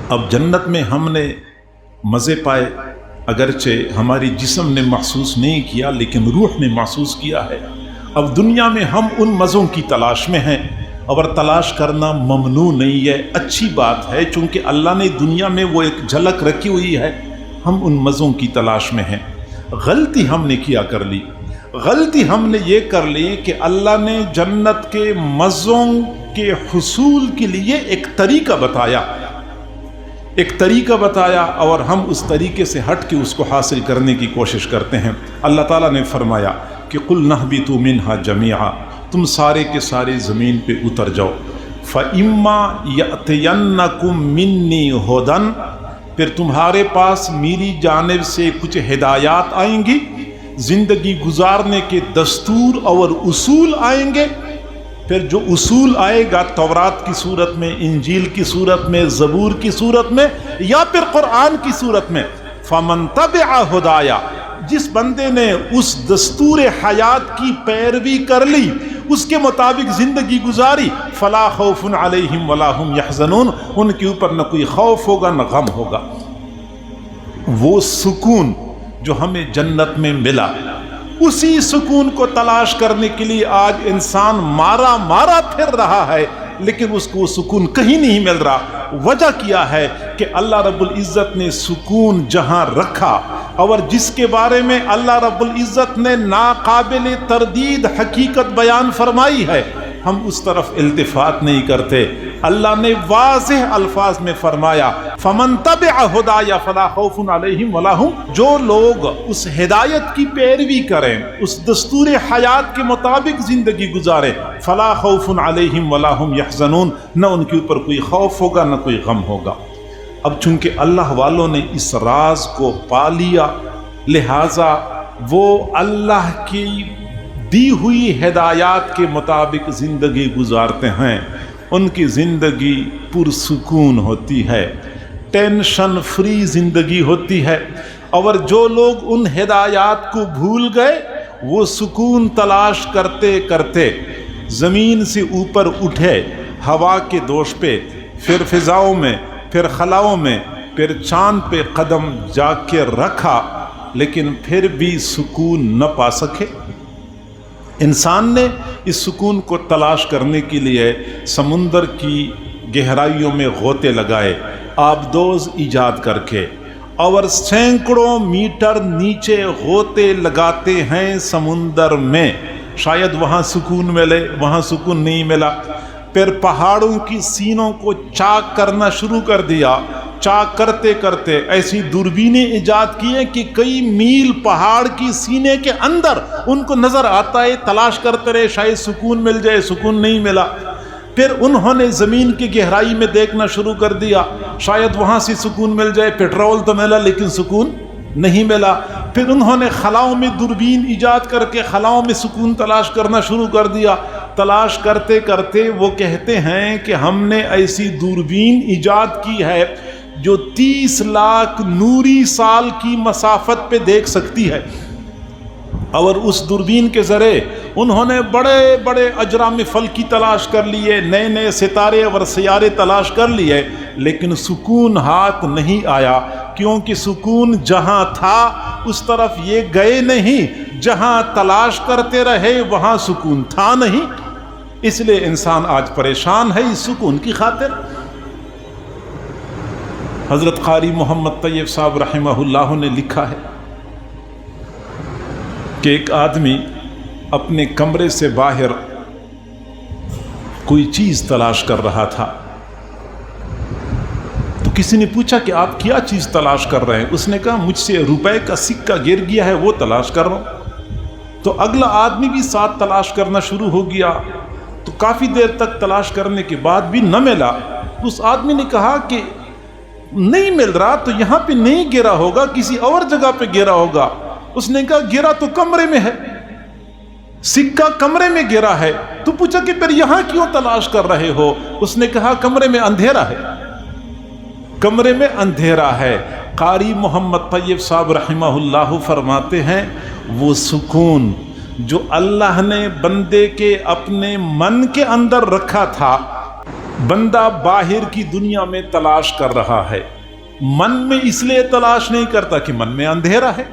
اب جنت میں ہم نے مزے پائے، اگرچہ ہماری جسم نے محسوس نہیں کیا لیکن روح نے محسوس کیا ہے۔ اب دنیا میں ہم ان مزوں کی تلاش میں ہیں، اور تلاش کرنا ممنوع نہیں ہے، اچھی بات ہے، چونکہ اللہ نے دنیا میں وہ ایک جھلک رکھی ہوئی ہے، ہم ان مزوں کی تلاش میں ہیں۔ غلطی ہم نے کیا کر لی، غلطی ہم نے یہ کر لی کہ اللہ نے جنت کے مزوں کے حصول کے لیے ایک طریقہ بتایا، اور ہم اس طریقے سے ہٹ کے اس کو حاصل کرنے کی کوشش کرتے ہیں۔ اللہ تعالیٰ نے فرمایا کہ قُلْ نَهْبِطُوا مِنْهَا جَمِيعًا، تم سارے کے سارے زمین پہ اتر جاؤ۔ فَإِمَّا يَأْتِيَنَّكُم مِّنِّي هُدًى، پھر تمہارے پاس میری جانب سے کچھ ہدایات آئیں گی، زندگی گزارنے کے دستور اور اصول آئیں گے۔ پھر جو اصول آئے گا تورات کی صورت میں، انجیل کی صورت میں، زبور کی صورت میں، یا پھر قرآن کی صورت میں، فَمَن تَبِعَ هُدَايَ، جس بندے نے اس دستور حیات کی پیروی کر لی، اس کے مطابق زندگی گزاری، فَلَا خَوْفٌ عَلَيْهِمْ وَلَا هُمْ يَحْزَنُونَ، ان کے اوپر نہ کوئی خوف ہوگا نہ غم ہوگا۔ وہ سکون جو ہمیں جنت میں ملا، اسی سکون کو تلاش کرنے کے لیے آج انسان مارا پھر رہا ہے، لیکن اس کو وہ سکون کہیں نہیں مل رہا۔ وجہ کیا ہے کہ اللہ رب العزت نے سکون جہاں رکھا، اور جس کے بارے میں اللہ رب العزت نے ناقابل تردید حقیقت بیان فرمائی ہے، ہم اس طرف التفات نہیں کرتے۔ اللہ نے واضح الفاظ میں فرمایا فَمَن تَبِعَ هُدَايَ فَلَا خَوْفٌ عَلَيْهِمْ وَلَا هُمْ، جو لوگ اس ہدایت کی پیروی کریں، اس دستور حیات کے مطابق زندگی گزاریں، فَلَا خَوْفٌ عَلَيْهِمْ وَلَا هُمْ يَحْزَنُونَ، نہ ان کے اوپر کوئی خوف ہوگا نہ کوئی غم ہوگا۔ اب چونکہ اللہ والوں نے اس راز کو پا لیا، لہٰذا وہ اللہ کی دی ہوئی ہدایات کے مطابق زندگی گزارتے ہیں، ان کی زندگی پرسکون ہوتی ہے، ٹینشن فری زندگی ہوتی ہے۔ اور جو لوگ ان ہدایات کو بھول گئے، وہ سکون تلاش کرتے کرتے زمین سے اوپر اٹھے، ہوا کے دوش پہ، پھر فضاؤں میں، پھر خلاؤں میں، پھر چاند پہ قدم جا کے رکھا، لیکن پھر بھی سکون نہ پا سکے۔ انسان نے اس سکون کو تلاش کرنے کے لیے سمندر کی گہرائیوں میں غوطے لگائے، آبدوز ایجاد کر کے، اور سینکڑوں میٹر نیچے غوطے لگاتے ہیں سمندر میں، شاید وہاں سکون ملے، وہاں سکون نہیں ملا۔ پھر پہاڑوں کی سینوں کو چاک کرنا شروع کر دیا، چاک کرتے کرتے ایسی دوربینیں ایجاد کی ہیں کہ کئی میل پہاڑ کی سینے کے اندر ان کو نظر آتا ہے، تلاش کرتے رہے شاید سکون مل جائے، سکون نہیں ملا۔ پھر انہوں نے زمین کی گہرائی میں دیکھنا شروع کر دیا، شاید وہاں سے سکون مل جائے، پیٹرول تو ملا لیکن سکون نہیں ملا۔ پھر انہوں نے خلاؤں میں دوربین ایجاد کر کے خلاؤں میں سکون تلاش کرنا شروع کر دیا۔ تلاش کرتے کرتے وہ کہتے ہیں کہ ہم نے ایسی دوربین ایجاد کی ہے جو 30 لاکھ نوری سال کی مسافت پہ دیکھ سکتی ہے، اور اس دوربین کے ذریعے انہوں نے بڑے بڑے اجرام فلکی تلاش کر لیے، نئے نئے ستارے اور سیارے تلاش کر لیے، لیکن سکون ہاتھ نہیں آیا، کیونکہ سکون جہاں تھا اس طرف یہ گئے نہیں، جہاں تلاش کرتے رہے وہاں سکون تھا نہیں۔ اس لیے انسان آج پریشان ہے اس سکون کی خاطر۔ حضرت قاری محمد طیب صاحب رحمہ اللہ نے لکھا ہے کہ ایک آدمی اپنے کمرے سے باہر کوئی چیز تلاش کر رہا تھا، تو کسی نے پوچھا کہ آپ کیا چیز تلاش کر رہے ہیں؟ اس نے کہا مجھ سے روپے کا سکہ گر گیا ہے، وہ تلاش کر رہا ہوں۔ تو اگلا آدمی بھی ساتھ تلاش کرنا شروع ہو گیا، تو کافی دیر تک تلاش کرنے کے بعد بھی نہ ملا۔ اس آدمی نے کہا کہ نہیں مل رہا تو یہاں پہ نہیں گرا ہوگا، کسی اور جگہ پہ گرا ہوگا۔ اس نے کہا گرا تو کمرے میں ہے، سکہ کمرے میں گرا ہے۔ تو پوچھا کہ پھر یہاں کیوں تلاش کر رہے ہو؟ اس نے کہا کمرے میں اندھیرا ہے، کمرے میں اندھیرا ہے۔ قاری محمد طیب صاحب رحمہ اللہ فرماتے ہیں وہ سکون جو اللہ نے بندے کے اپنے من کے اندر رکھا تھا، بندہ باہر کی دنیا میں تلاش کر رہا ہے، من میں اس لیے تلاش نہیں کرتا کہ من میں اندھیرا ہے،